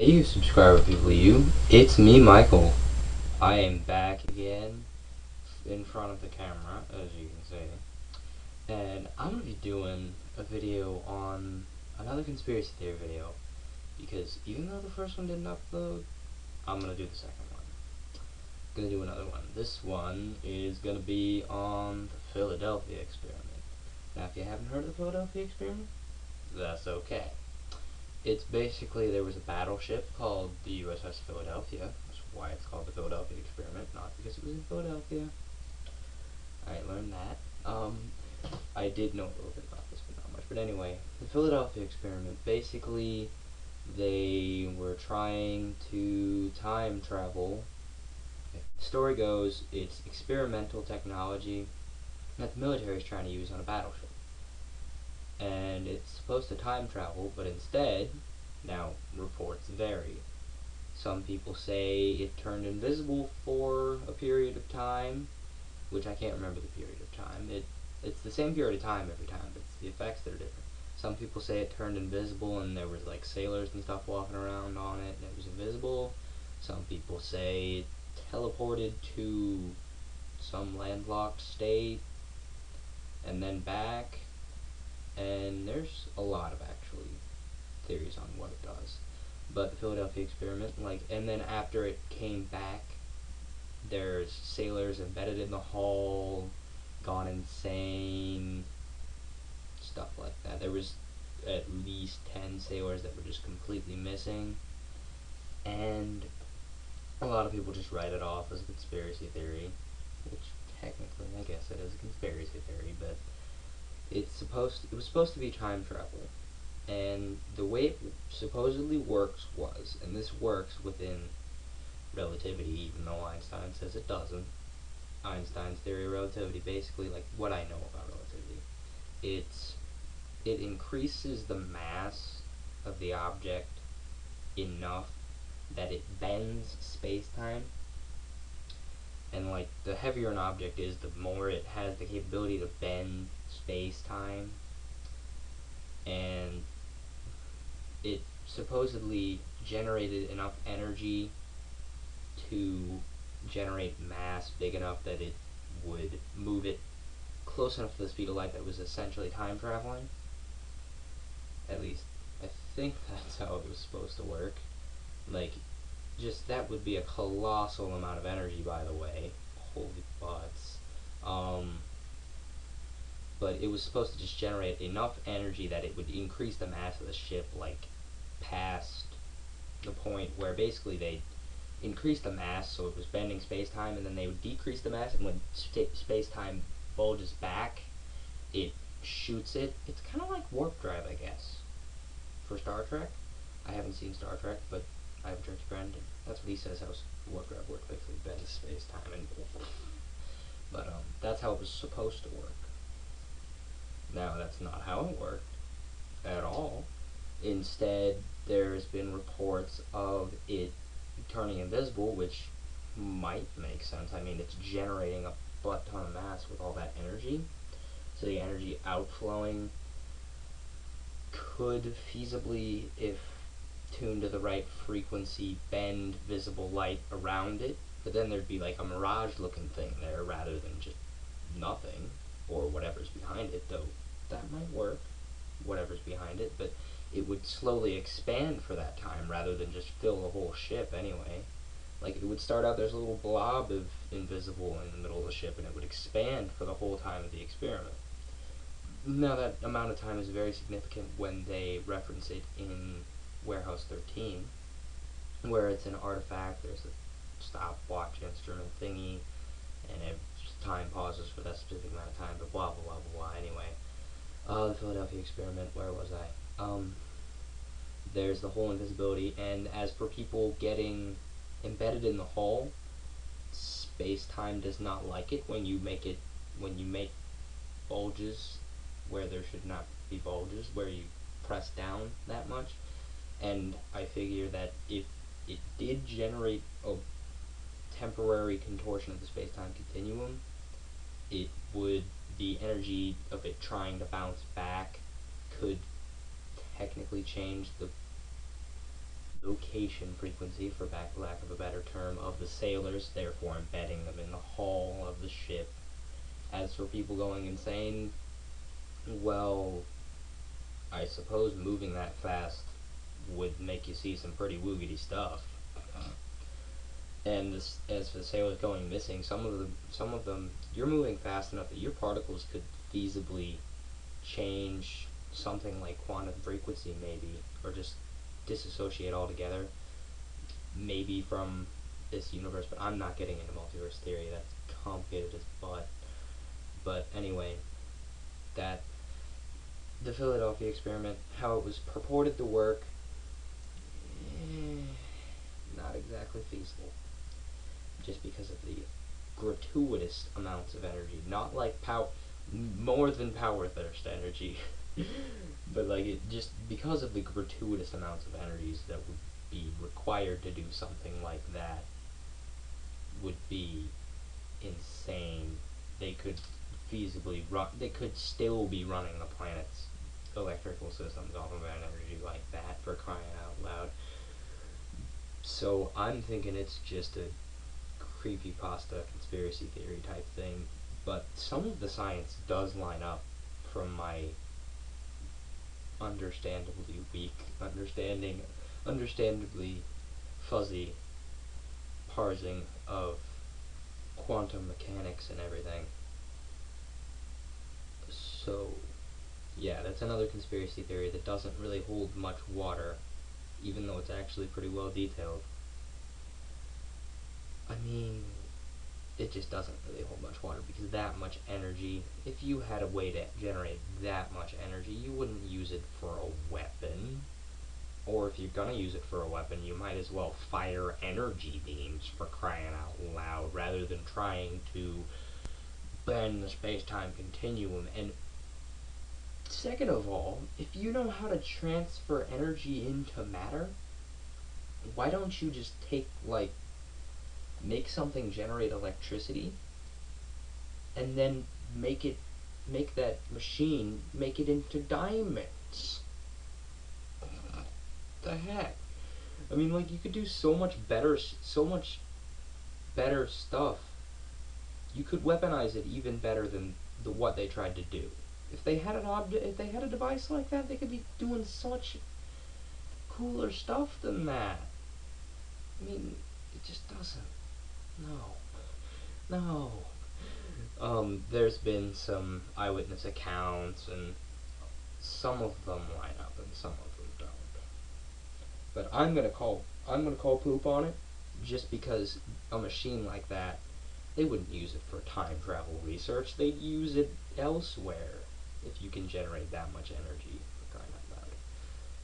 Hey, you subscriber people, it's me, Michael. I am back again in front of the camera, as you can see, and I'm going to be doing a video on another conspiracy theory video, because even though the first one didn't upload, I'm going to do the second one. I'm going to do another one. This one is going to be on the Philadelphia experiment. Now, if you haven't heard of the Philadelphia experiment, that's okay. It's basically, there was a battleship called the USS Philadelphia. That's why it's called the Philadelphia Experiment, not because it was in Philadelphia. I learned that. I did know a little bit about this, but not much. But anyway, the Philadelphia Experiment, basically, they were trying to time travel. The story goes, it's experimental technology that the military is trying to use on a battleship. And it's supposed to time travel, but instead, now reports vary. Some people say it turned invisible for a period of time, which I can't remember the period of time. It's the same period of time every time, but it's the effects that are different. Some people say it turned invisible and there was like sailors and stuff walking around on it and it was invisible. Some people say it teleported to some landlocked state and then back. And there's a lot of actually theories on what it does. But the Philadelphia experiment, and then after it came back, there's sailors embedded in the hull, gone insane, stuff like that. There was at least 10 sailors that were just completely missing, and a lot of people just write it off as a conspiracy theory, which technically I guess it is a conspiracy theory, but it was supposed to be time travel. And the way it supposedly works was, and this works within relativity, even though Einstein says it doesn't. Einstein's theory of relativity, basically, like what I know about relativity, it increases the mass of the object enough that it bends space-time. And like the heavier an object is, the more it has the capability to bend space-time. And it supposedly generated enough energy to generate mass big enough that it would move it close enough to the speed of light that was essentially time traveling. At least, I think that's how it was supposed to work. Like, just that would be a colossal amount of energy, by the way. Holy butts. But it was supposed to just generate enough energy that it would increase the mass of the ship, like, past the point where basically they increase the mass so it was bending space-time, and then they would decrease the mass, and when space-time bulges back, it shoots it. It's kind of like warp drive, I guess, for Star Trek. I haven't seen Star Trek, but I have a dirty friend, and that's what he says how warp drive works. Basically bends space-time, and but that's how it was supposed to work. Now that's not how it worked at all. Instead, there's been reports of it turning invisible, which might make sense. I mean, it's generating a butt ton of mass with all that energy. So the energy outflowing could feasibly, if tuned to the right frequency, bend visible light around it. But then there'd be like a mirage looking thing there rather than just nothing, or whatever's behind it, though that might work, whatever's behind it, but it would slowly expand for that time rather than just fill the whole ship anyway. Like, it would start out, there's a little blob of invisible in the middle of the ship, and it would expand for the whole time of the experiment. Now, that amount of time is very significant when they reference it in Warehouse 13, where it's an artifact, there's a stopwatch instrument thingy, and time pauses for that specific amount of time, but blah, blah, blah, blah, blah. Anyway, the Philadelphia experiment, where was I? There's the whole invisibility, and as for people getting embedded in the hull, space-time does not like it when you make bulges where there should not be bulges, where you press down that much. And I figure that if it did generate a temporary contortion of the space-time continuum, it would, the energy of it trying to bounce back could technically change location frequency, for lack of a better term, of the sailors, therefore embedding them in the hull of the ship. As for people going insane, well, I suppose moving that fast would make you see some pretty woogity stuff. And this, as for the sailors going missing, some of them, you're moving fast enough that your particles could feasibly change something like quantum frequency, maybe, or just disassociate altogether, maybe from this universe. But I'm not getting into multiverse theory. That's complicated as butt. But anyway, that the Philadelphia experiment, how it was purported to work, not exactly feasible. Just because of the gratuitous amounts of energy, not like more than power thirst energy, but like it just because of the gratuitous amounts of energies that would be required to do something like that would be insane. They could feasibly run. They could still be running the planet's electrical systems off of an energy like that, for crying out loud. So I'm thinking it's just a creepypasta conspiracy theory type thing, but some of the science does line up from my understandably weak understandably fuzzy parsing of quantum mechanics and everything. So yeah, that's another conspiracy theory that doesn't really hold much water, even though it's actually pretty well detailed. I mean, it just doesn't really hold much water, because that much energy, if you had a way to generate that much energy, you wouldn't use it for a weapon. Or if you're gonna use it for a weapon, you might as well fire energy beams, for crying out loud, rather than trying to bend the space-time continuum. And second of all, if you know how to transfer energy into matter, why don't you just make something generate electricity, and then make that machine make it into diamonds? The heck? I mean, like, you could do so much better stuff. You could weaponize it even better than what they tried to do. If they had if they had a device like that, they could be doing such cooler stuff than that. I mean, it just doesn't. No. There's been some eyewitness accounts, and some of them line up and some of them don't. But I'm gonna call poop on it, just because a machine like that, they wouldn't use it for time travel research. They'd use it elsewhere if you can generate that much energy, for crying out loud.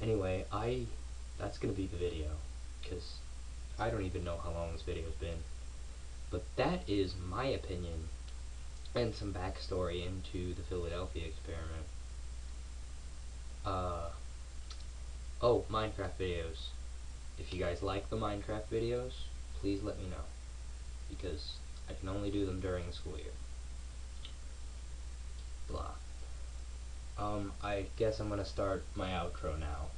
Anyway, that's gonna be the video, because I don't even know how long this video's been. But that is my opinion and some backstory into the Philadelphia experiment. Oh, Minecraft videos. If you guys like the Minecraft videos, please let me know, because I can only do them during the school year. Blah. I guess I'm gonna start my outro now.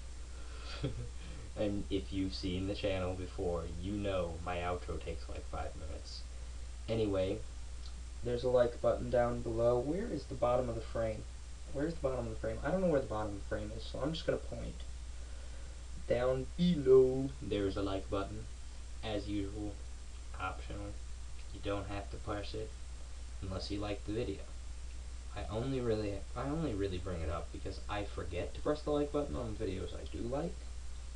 And if you've seen the channel before, you know my outro takes like 5 minutes. Anyway, there's a like button down below. Where is the bottom of the frame? Where's the bottom of the frame? I don't know where the bottom of the frame is, so I'm just gonna point. Down below, there's a like button. As usual, optional. You don't have to push it unless you like the video. I only really bring it up because I forget to press the like button on videos I do like.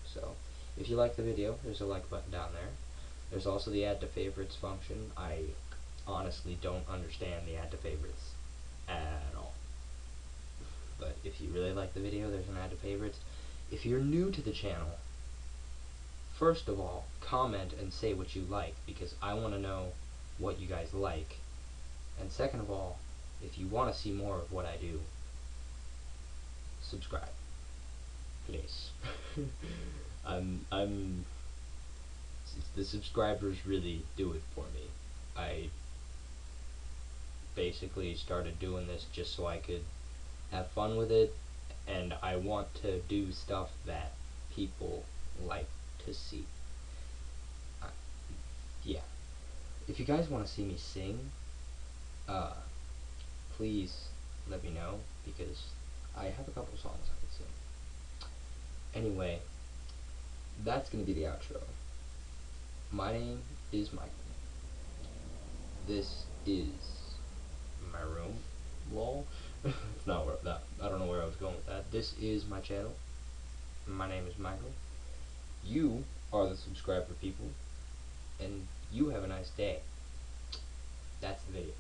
So, if you like the video, there's a like button down there. There's also the add to favorites function. I honestly don't understand the add to favorites at all. But if you really like the video, there's an add to favorites. If you're new to the channel, first of all, comment and say what you like, because I want to know what you guys like. And second of all, if you want to see more of what I do, subscribe, please. The subscribers really do it for me. I basically started doing this just so I could have fun with it, and I want to do stuff that people like to see. Uh, yeah. If you guys want to see me sing, uh, please let me know, because I have a couple songs I could sing. Anyway, that's gonna be the outro. My name is Michael. This is my room. Lol. It's not where that. I don't know where I was going with that. This is my channel. My name is Michael. You are the subscriber people, and you have a nice day. That's the video.